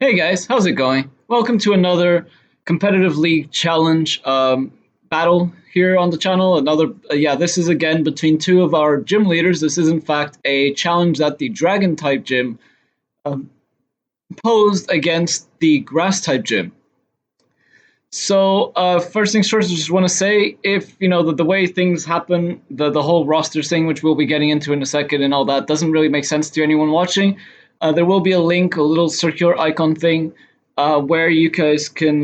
Hey guys, how's it going? Welcome to another competitive league challenge battle here on the channel. This is again between two of our gym leaders. This is in fact a challenge that the Dragon type gym um, posed against the Grass type gym. So first things first, I just want to say if you know the way things happen, the whole roster thing, which we'll be getting into in a second, and all that doesn't really make sense to anyone watching. There will be a link, a little circular icon thing, where you guys can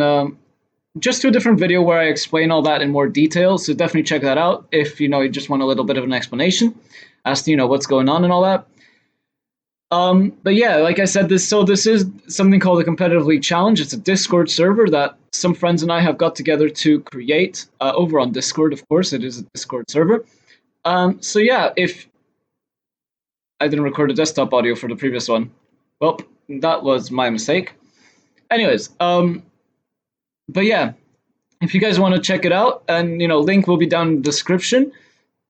just do a different video where I explain all that in more detail. So definitely check that out if you just want a little bit of an explanation as to what's going on and all that. But yeah, like I said, this is something called a competitive league challenge. It's a Discord server that some friends and I have got together to create over on Discord. Of course, it is a Discord server. So yeah, if I didn't record a desktop audio for the previous one, well, that was my mistake. Anyways, but yeah, if you guys want to check it out, and link will be down in the description.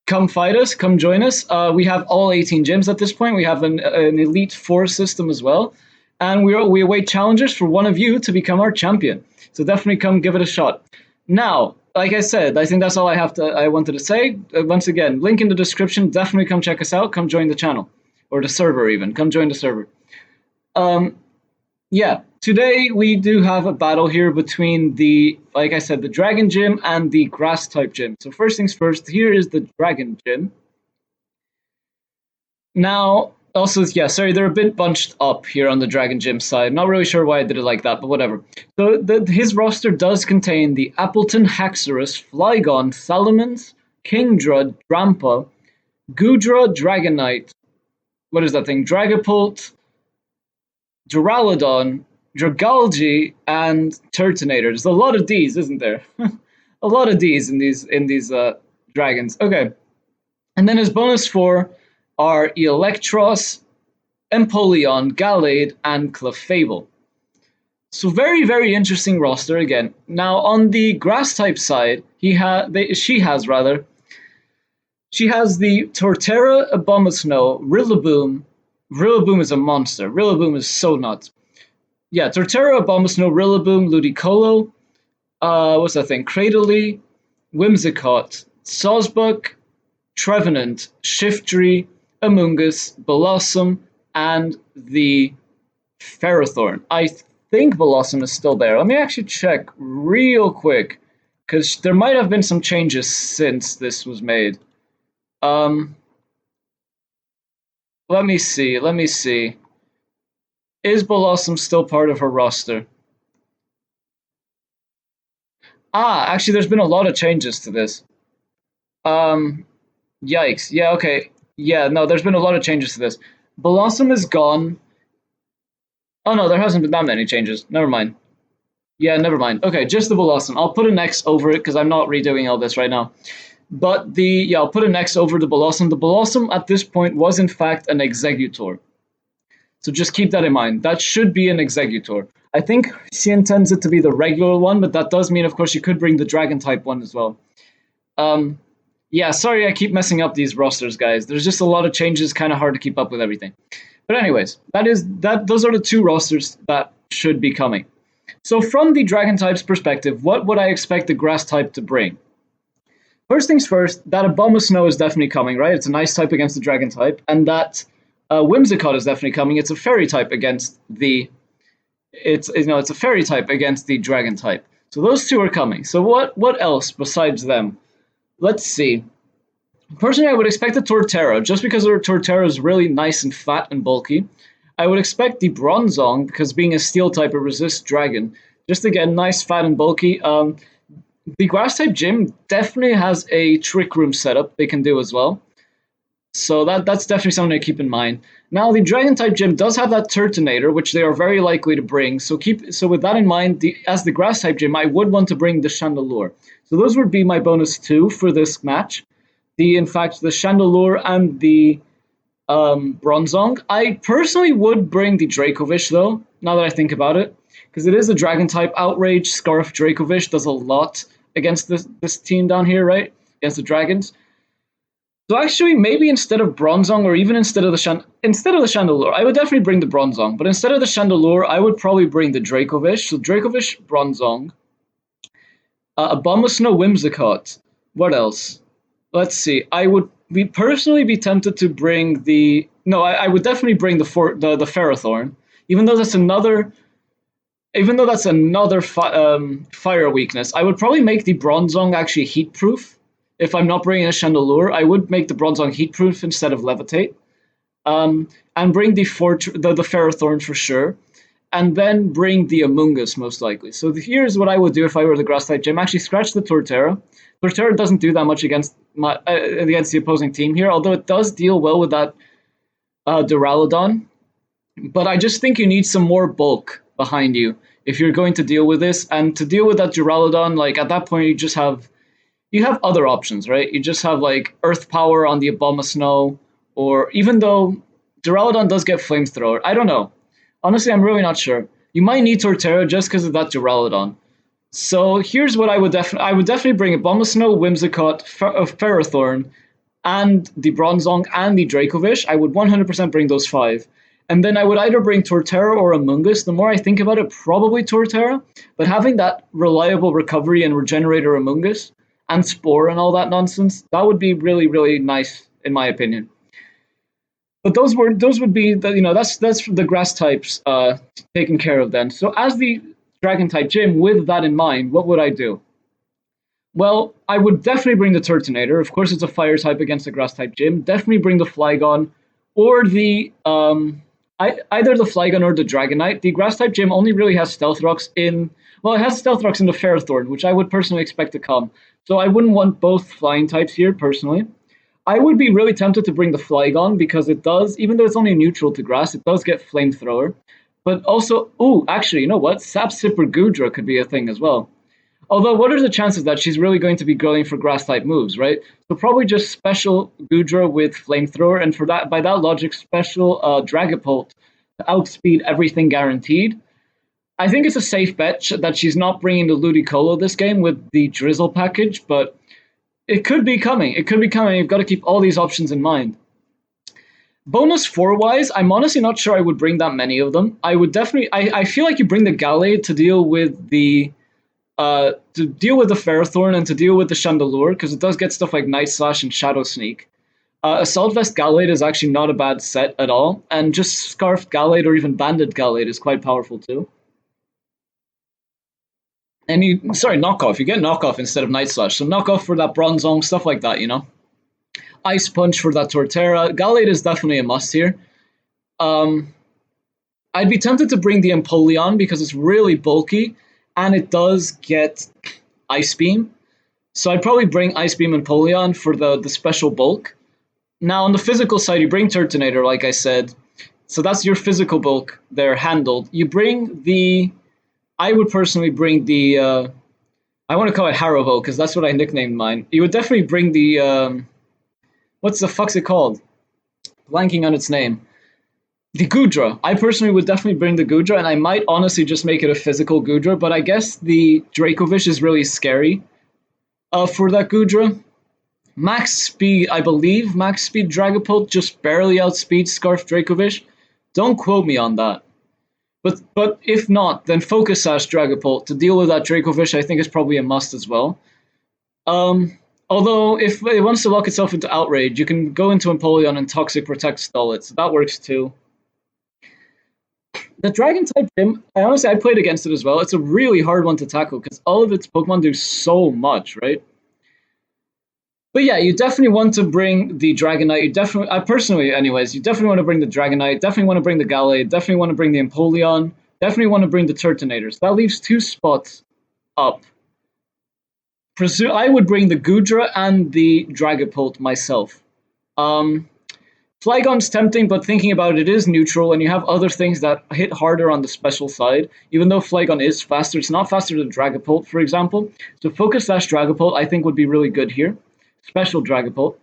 Come fight us, come join us. We have all 18 gyms at this point. We have an Elite Four system as well. And we await challengers for one of you to become our champion. So definitely come give it a shot. Now, like I said, I think that's all I wanted to say. Once again, link in the description. Definitely come check us out. Come join the channel. Or the server even. Come join the server. Yeah, today we do have a battle here between like I said, the Dragon Gym and the Grass type gym. So first things first, here is the Dragon Gym. Now, also, yeah, sorry, they're a bit bunched up here on the Dragon Gym side. Not really sure why I did it like that, but whatever. So his roster does contain the Appleton, Haxorus, Flygon, Salamence, Kingdra, Drampa, Goodra, Dragonite, what is that thing? Dragapult, Duraludon, Dragalge, and Turtonator. There's a lot of D's, isn't there? A lot of D's in these dragons. Okay. And then his bonus 4 are Electros, Empoleon, Gallade, and Clefable. So very, very interesting roster again. Now on the grass type side, she has the Torterra, Abomasnow, Rillaboom. Rillaboom is a monster. Rillaboom is so nuts. Yeah, Torterra, Abomasnow, Rillaboom, Ludicolo, what's that thing? Cradily, Whimsicott, Sawsbuck, Trevenant, Shiftry, Amoonguss, Blossom, and the Ferrothorn. I think Blossom is still there. Let me actually check real quick, because there might have been some changes since this was made. Let me see. Is Blossom still part of her roster? Actually, there's been a lot of changes to this. Yikes. Yeah, okay. Yeah, no, there's been a lot of changes to this. Blossom is gone. Oh, no, there hasn't been that many changes. Never mind. Yeah, never mind. Okay, just the Blossom. I'll put an X over it because I'm not redoing all this right now. But I'll put an X over the Blossom. The Blossom at this point was in fact an Exeggutor. So just keep that in mind. That should be an Exeggutor. I think she intends it to be the regular one, but that does mean, of course, you could bring the Dragon type one as well. Yeah, sorry I keep messing up these rosters, guys. There's just a lot of changes, kind of hard to keep up with everything. But anyways, those are the two rosters that should be coming. So from the Dragon type's perspective, what would I expect the Grass type to bring? First things first, that Abomasnow is definitely coming, right? It's a nice type against the Dragon type, and that Whimsicott is definitely coming. It's a Fairy type against it's a Fairy type against the Dragon type. So those two are coming. So what else besides them? Let's see. Personally, I would expect the Torterra, just because the Torterra is really nice and fat and bulky. I would expect the Bronzong, because being a Steel type, it resists Dragon. Just again, nice, fat, and bulky. The Grass type gym definitely has a Trick Room setup they can do as well. So that's definitely something to keep in mind. Now, the Dragon type gym does have that Turtonator, which they are very likely to bring. So with that in mind, as the Grass type gym, I would want to bring the Chandelure. So those would be my bonus 2 for this match. In fact, the Chandelure and the Bronzong. I personally would bring the Dracovish, though, now that I think about it. Because it is a Dragon type. Outrage, Scarf, Dracovish does a lot against this team down here, right? Against the Dragons. So actually, maybe instead of Bronzong, or even instead of the Chandelure, I would definitely bring the Bronzong. But instead of the Chandelure, I would probably bring the Dracovish. So Dracovish, Bronzong, Abomasnow, Whimsicott. What else? Let's see. I would personally be tempted to bring the. No, I would definitely bring the Ferrothorn, even though that's another. Even though that's another fire weakness, I would probably make the Bronzong actually heat proof. If I'm not bringing a Chandelure, I would make the Bronzong heat proof instead of Levitate. And bring the Ferrothorn for sure. And then bring the Amoonguss most likely. So here's what I would do if I were the grass type gym. Actually scratch the Torterra. Torterra doesn't do that much against the opposing team here, although it does deal well with that Duraludon. But I just think you need some more bulk behind you if you're going to deal with this. And to deal with that Duraludon, like at that point you have other options, right? You just have like Earth Power on the Abomasnow, or even though Duraludon does get Flamethrower, I don't know. Honestly, I'm really not sure. You might need Torterra just because of that Duraludon. So here's what I would definitely bring Abomasnow, Whimsicott, Ferrothorn, and the Bronzong and the Dracovish. I would 100% bring those 5. And then I would either bring Torterra or Amoonguss. The more I think about it, probably Torterra. But having that reliable recovery and regenerator Amoonguss and Spore and all that nonsense, that would be really, really nice in my opinion. But those would be that's the grass types taken care of then. So as the dragon type gym, with that in mind, what would I do? Well, I would definitely bring the Turtonator. Of course, it's a fire type against a grass type gym. Definitely bring the Flygon or the either the Flygon or the Dragonite. The grass type gym only really has Stealth Rocks in. Well, it has Stealth Rocks in the Ferrothorn, which I would personally expect to come. So I wouldn't want both flying types here personally. I would be really tempted to bring the Flygon because it does, even though it's only neutral to grass, it does get Flamethrower. But also, actually, you know what? Sap Sipper Goodra could be a thing as well. Although, what are the chances that she's really going to be going for grass-type moves, right? So probably just special Goodra with Flamethrower, and for that, by that logic, special Dragapult to outspeed everything guaranteed. I think it's a safe bet that she's not bringing the Ludicolo this game with the Drizzle package, but it could be coming. It could be coming. You've got to keep all these options in mind. Bonus 4-wise, I'm honestly not sure I would bring that many of them. I would definitely... I feel like you bring the Gallade to deal with the... Ferrothorn and to deal with the Chandelure, because it does get stuff like Night Slash and Shadow Sneak. Assault Vest Gallade is actually not a bad set at all, and just Scarfed Gallade or even Banded Gallade is quite powerful too. And knockoff. You get knockoff instead of Night Slash, so knockoff for that Bronzong, stuff like that, you know? Ice Punch for that Torterra. Gallade is definitely a must here. I'd be tempted to bring the Empoleon because it's really bulky, and it does get Ice Beam. So I'd probably bring Ice Beam and Empoleon for the special bulk. Now, on the physical side, you bring Turtonator, like I said. So that's your physical bulk there handled. You bring the... I would personally bring the... I want to call it Haribo, because that's what I nicknamed mine. You would definitely bring the... what's the fuck's it called? Blanking on its name. The Goodra. I personally would definitely bring the Goodra, and I might honestly just make it a physical Goodra, but I guess the Dracovish is really scary for that Goodra. Max speed, I believe, max speed Dragapult just barely outspeeds Scarf Dracovish. Don't quote me on that. But if not, then Focus Sash Dragapult to deal with that Dracovish I think is probably a must as well. Although, if it wants to lock itself into Outrage, you can go into Empoleon and Toxic Protect stall it, so that works too. The Dragon-type gym, I played against it as well. It's a really hard one to tackle, because all of its Pokemon do so much, right? But yeah, you definitely want to bring the Dragonite. You definitely, personally, anyways, you definitely want to bring the Dragonite, definitely want to bring the Gallade, definitely want to bring the Empoleon, definitely want to bring the Turtonator. So that leaves 2 spots up. I would bring the Goodra and the Dragapult myself. Flygon's tempting, but thinking about it, it is neutral, and you have other things that hit harder on the special side. Even though Flygon is faster, it's not faster than Dragapult, for example. So Focus Sash Dragapult, I think, would be really good here. Special Dragapult.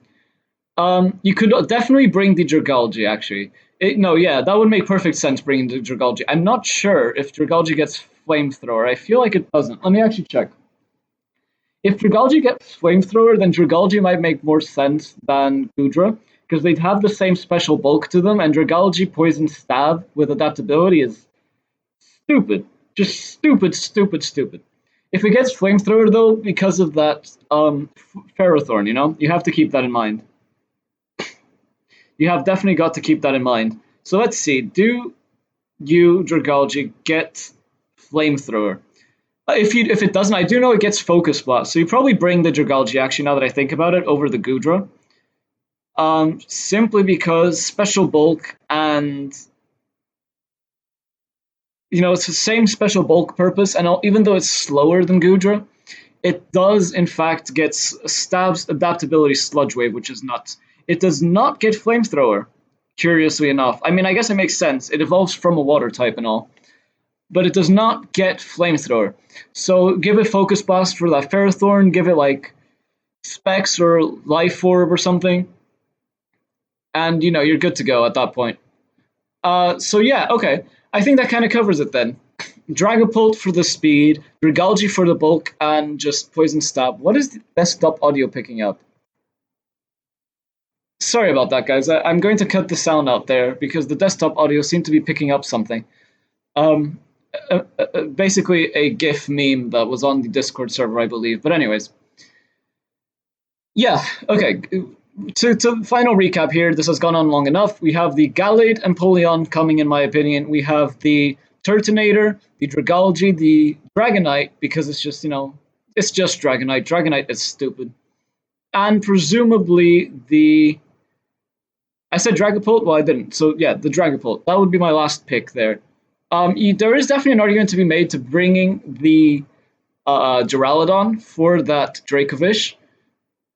You could definitely bring the Dragalge, actually. That would make perfect sense, bringing the Dragalge. I'm not sure if Dragalge gets Flamethrower. I feel like it doesn't. Let me actually check. If Dragalge gets Flamethrower, then Dragalge might make more sense than Goodra, because they'd have the same special bulk to them, and Dragalge Poison Stab with adaptability is stupid. Just stupid, stupid, stupid. If it gets Flamethrower, though, because of that Ferrothorn, you have to keep that in mind. You have definitely got to keep that in mind. So let's see. Do you, Dragalge, get Flamethrower? If it doesn't, I do know it gets Focus Blast, so you probably bring the Dragalge, actually, now that I think about it, over the Goodra. Simply because Special Bulk and it's the same special bulk purpose, and even though it's slower than Goodra, it does in fact get Stab's adaptability Sludge Wave, which is nuts. It does not get Flamethrower, curiously enough. I mean, I guess it makes sense. It evolves from a water type and all, but it does not get Flamethrower. So give it Focus Blast for that Ferrothorn, give it like Specs or Life Orb or something, and you're good to go at that point. So yeah, okay. I think that kind of covers it then. Dragapult for the speed, Dragalge for the bulk, and just Poison Stab. What is the desktop audio picking up? Sorry about that, guys. I'm going to cut the sound out there because the desktop audio seemed to be picking up something. Basically a GIF meme that was on the Discord server, I believe. But anyways. Yeah, okay. To final recap here, this has gone on long enough. We have the Gallade Empoleon coming, in my opinion. We have the Turtonator, the Dragalge, the Dragonite, because it's just, it's just Dragonite. Dragonite is stupid. And presumably the... I said Dragapult? Well, I didn't. So yeah, the Dragapult. That would be my last pick there. There is definitely an argument to be made to bringing the Duraludon for that Dracovish.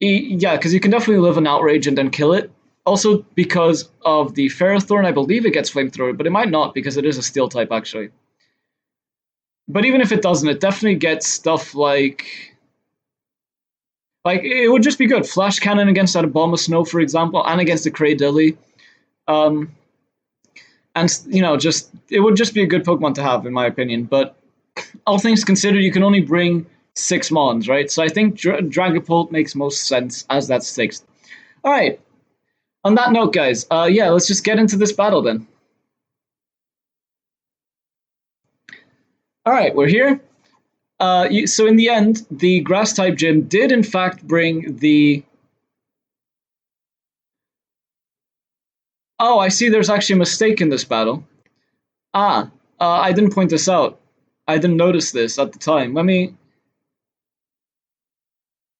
Yeah, because you can definitely live an Outrage and then kill it. Also, because of the Ferrothorn, I believe it gets Flamethrower, but it might not because it is a Steel type, actually. But even if it doesn't, it definitely gets stuff like it would just be good. Flash Cannon against that Abomasnow, for example, and against the Cradilly. And, just it would just be a good Pokemon to have, in my opinion. But all things considered, you can only bring 6 Mons, right? So I think Dragapult makes most sense as that 6th. All right. On that note, guys, yeah, let's just get into this battle then. All right, we're here. So in the end, the Grass-type gym did in fact bring the... Oh, I see there's actually a mistake in this battle. I didn't point this out. I didn't notice this at the time. Let me...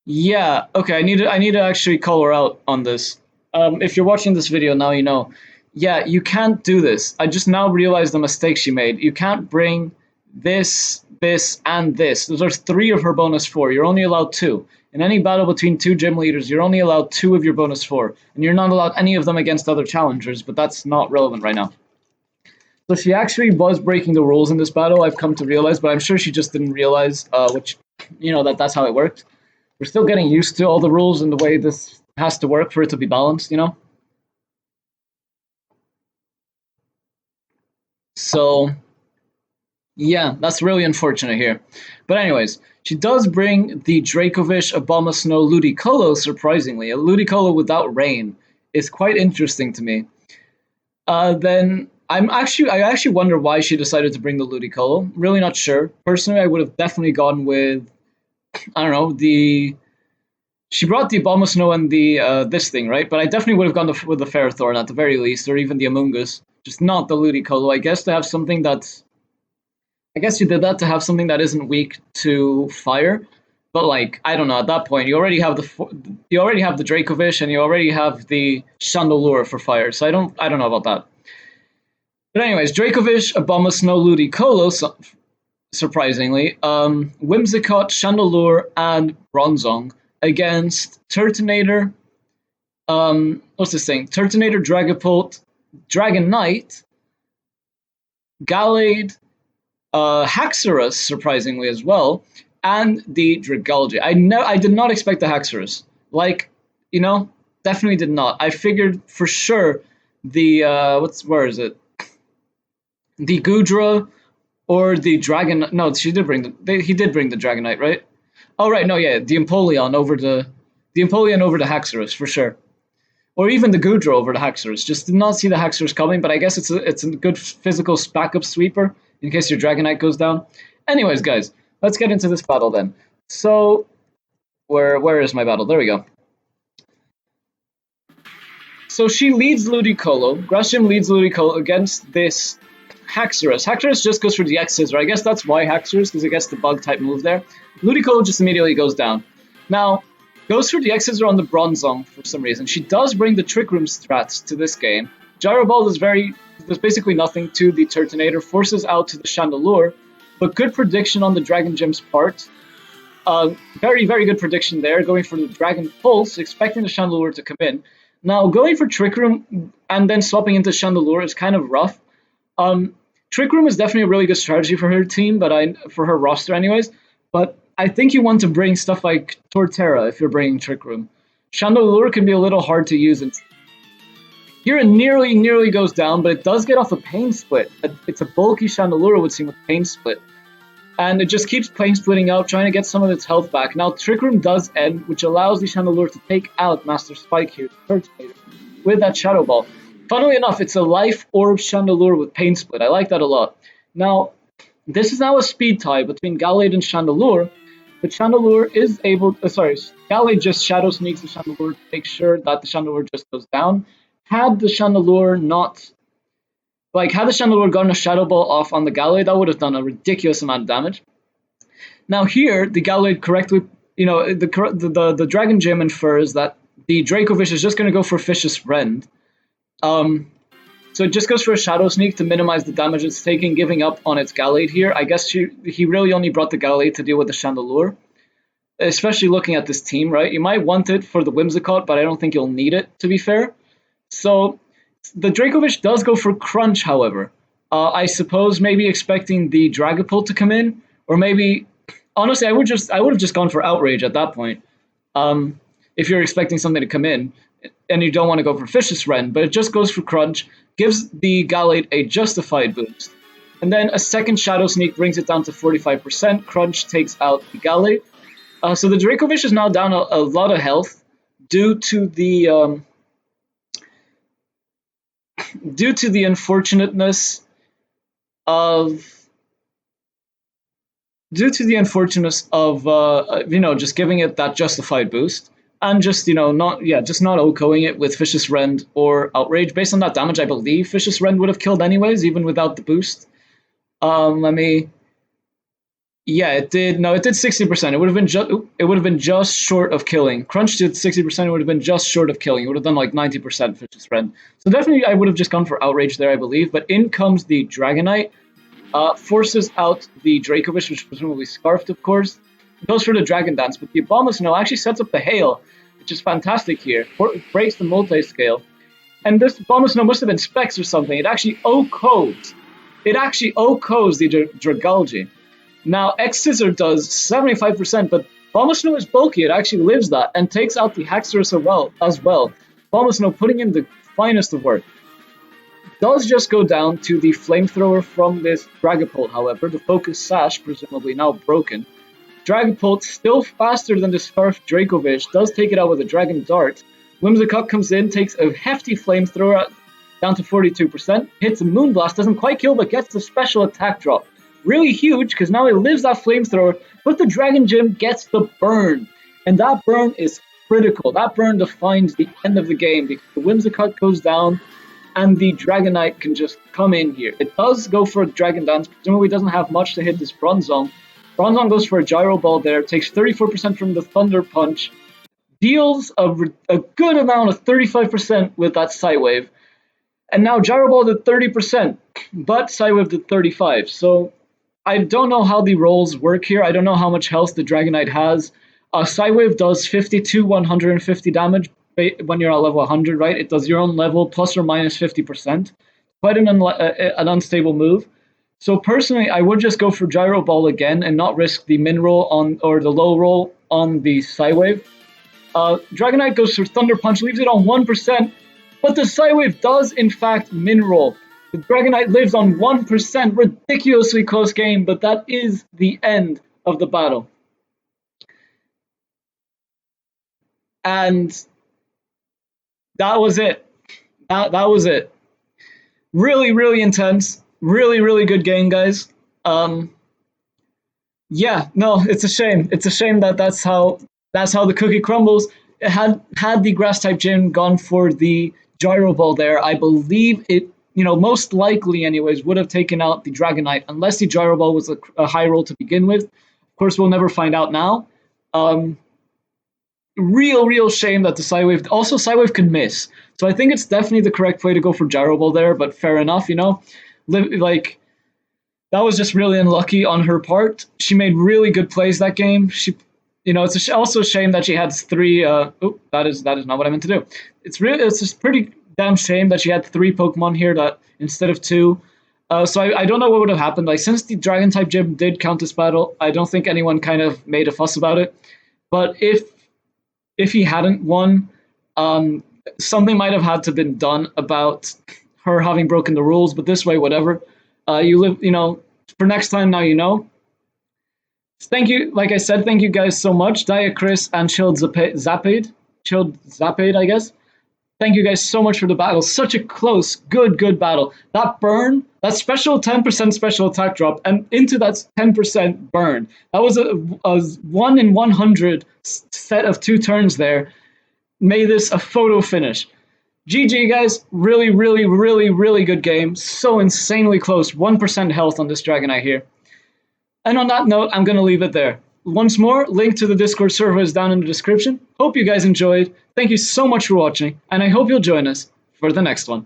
Yeah, okay, I need to actually call her out on this. If you're watching this video now, you know. Yeah, you can't do this. I just now realized the mistake she made. You can't bring this, this, and this. Those are 3 of her bonus 4. You're only allowed 2. In any battle between 2 gym leaders, you're only allowed 2 of your bonus 4. And you're not allowed any of them against other challengers, but that's not relevant right now. So she actually was breaking the rules in this battle, I've come to realize, but I'm sure she just didn't realize, that's how it worked. We're still getting used to all the rules and the way this has to work for it to be balanced, So, yeah, that's really unfortunate here. But anyways, she does bring the Dracovish, Abomasnow, Ludicolo, surprisingly. A Ludicolo without Rain is quite interesting to me. Then I actually wonder why she decided to bring the Ludicolo. Really not sure. Personally, I would have definitely gone with, I don't know, she brought the Abomasnow and the this thing, right? But I definitely would have gone with the Ferrothorn at the very least, or even the Amoonguss. Just not the Ludicolo. I guess to have something that's... I guess you did that to have something that isn't weak to fire. But I don't know. At that point, you already have the Dracovish and you already have the Chandelure for fire. So I don't know about that. But anyways, Dracovish, Abomasnow, Ludicolo, surprisingly, Whimsicott, Chandelure, and Bronzong against Turtonator, what's this thing? Turtonator, Dragapult, Dragonite, Gallade, Haxorus, surprisingly as well, and the Dragalge. I did not expect the Haxorus. Definitely did not. I figured for sure the where is it? The Goodra or the Dragon. No, he did bring the Dragonite, right? Oh right, no, yeah, the Empoleon over the Haxorus for sure, or even the Goodra over the Haxorus. Just did not see the Haxorus coming, but I guess it's a good physical backup sweeper in case your Dragonite goes down. Anyways, guys, let's get into this battle then. So where is my battle? There we go. So she leads Ludicolo. Gresham leads Ludicolo against this Haxorus. Haxorus just goes for the X-Scissor. I guess that's why Haxorus, because it gets the bug type move there. Ludicolo just immediately goes down. Now, goes for the X-Scissor on the Bronzong for some reason. She does bring the Trick Room strats to this game. Gyro Ball does basically nothing to the Turtonator, forces out to the Chandelure, but good prediction on the Dragon Gem's part. Very, very good prediction there, going for the Dragon Pulse, expecting the Chandelure to come in. Now, going for Trick Room and then swapping into Chandelure is kind of rough. Trick Room is definitely a really good strategy for her team, for her roster anyways. But I think you want to bring stuff like Torterra if you're bringing Trick Room. Chandelure can be a little hard to use. Here it nearly goes down, but it does get off a Pain Split. It's a bulky Chandelure, it would seem, with Pain Split. And it just keeps Pain Splitting out, trying to get some of its health back. Now, Trick Room does end, which allows the Chandelure to take out Master Spike here, with that Shadow Ball. Funnily enough, it's a Life Orb Chandelure with Pain Split. I like that a lot. Now, this is now a speed tie between Gallade and Chandelure, but Chandelure is able... Gallade just Shadow Sneaks the Chandelure to make sure that the Chandelure just goes down. Had the Chandelure gotten a Shadow Ball off on the Gallade, that would have done a ridiculous amount of damage. Now here, the Gallade correctly... the Dragon Gym infers that the Dracovish is just going to go for Vicious Rend. So it just goes for a Shadow Sneak to minimize the damage it's taking, giving up on its Gallade here. I guess he really only brought the Gallade to deal with the Chandelure, especially looking at this team, right? You might want it for the Whimsicott, but I don't think you'll need it, to be fair. So the Dracovish does go for Crunch, however. I suppose maybe expecting the Dragapult to come in, or maybe... Honestly, I would have just gone for Outrage at that point. If you're expecting something to come in, and you don't want to go for Vicious Rend, but it just goes for Crunch, gives the Gallade a justified boost, and then a second Shadow Sneak brings it down to 45%. Crunch takes out the Gallade. So the Dracovish is now down a lot of health due to the unfortunateness of just giving it that justified boost. And just, not OHKOing it with Vicious Rend or Outrage. Based on that damage, I believe Vicious Rend would have killed anyways, even without the boost. Yeah, it did. No, it did 60%. It would have been just short of killing. Crunch did 60%. It would have been just short of killing. It would have done like 90% Vicious Rend. So definitely, I would have just gone for Outrage there, I believe. But in comes the Dragonite, forces out the Dracovish, which is presumably Scarfed, of course. Goes for the Dragon Dance, but the Abomasnow actually sets up the Hail, which is fantastic here. It breaks the multi-scale. And this Abomasnow must have been Specs or something. It actually OHKOs. the Dragalge. Now, X-Scissor does 75%, but Abomasnow is bulky. It actually lives that and takes out the Haxorus as well. Abomasnow putting in the finest of work. Does just go down to the Flamethrower from this Dragapult, however. The Focus Sash, presumably now broken. Dragapult, still faster than the Scarf Dracovish, does take it out with a Dragon Dart. Whimsicott comes in, takes a hefty Flamethrower down to 42%, hits a Moonblast, doesn't quite kill, but gets the special attack drop. Really huge, because now it lives that Flamethrower, but the Dragon Gym gets the burn. And that burn is critical. That burn defines the end of the game, because the Whimsicott goes down, and the Dragonite can just come in here. It does go for a Dragon Dance, presumably doesn't have much to hit this Bronzong. Bronzong goes for a Gyro Ball there, takes 34% from the Thunder Punch, deals a good amount of 35% with that Psywave, and now Gyro Ball did 30%, but Psywave did 35%. So I don't know how the rolls work here. I don't know how much health the Dragonite has. Psywave does 52, 150 damage when you're at level 100, right? It does your own level plus or minus 50%. Quite an unstable move. So personally, I would just go for Gyro Ball again and not risk the min roll or the low roll on the Psywave. Dragonite goes for Thunder Punch, leaves it on 1%, but the Psywave does in fact min roll. The Dragonite lives on 1%, ridiculously close game, but that is the end of the battle. and that was it. That was it. Really, really intense. Really, really good game, guys. Um, yeah, no, it's a shame. It's a shame that that's how the cookie crumbles. Had the grass type gym gone for the gyro ball there, I believe it. Most likely, anyways, would have taken out the Dragonite unless the gyro ball was a high roll to begin with. Of course, we'll never find out now. Um, real shame that the Psywave. Also, Psywave could miss, so I think it's definitely the correct play to go for gyro ball there. But fair enough, like that was just really unlucky on her part. She made really good plays that game. It's also a shame that she had three. That is not what I meant to do. It's just pretty damn shame that she had three Pokemon here that instead of two. So I don't know what would have happened. Like since the Dragon type gym did count this battle, I don't think anyone kind of made a fuss about it. But if he hadn't won, something might have had to been done about her having broken the rules. But this way, whatever. For next time, now you know. Thank you, like I said, thank you guys so much, Dia, Chris, and Chilled Zapade, I guess. Thank you guys so much for the battle. Such a close, good battle. That burn, that special 10% special attack drop, and into that 10% burn. That was a 1 in 100 set of 2 turns there. Made this a photo finish. GG, guys. Really good game. So insanely close. 1% health on this Dragonite here. And on that note, I'm going to leave it there. Once more, link to the Discord server is down in the description. Hope you guys enjoyed. Thank you so much for watching, and I hope you'll join us for the next one.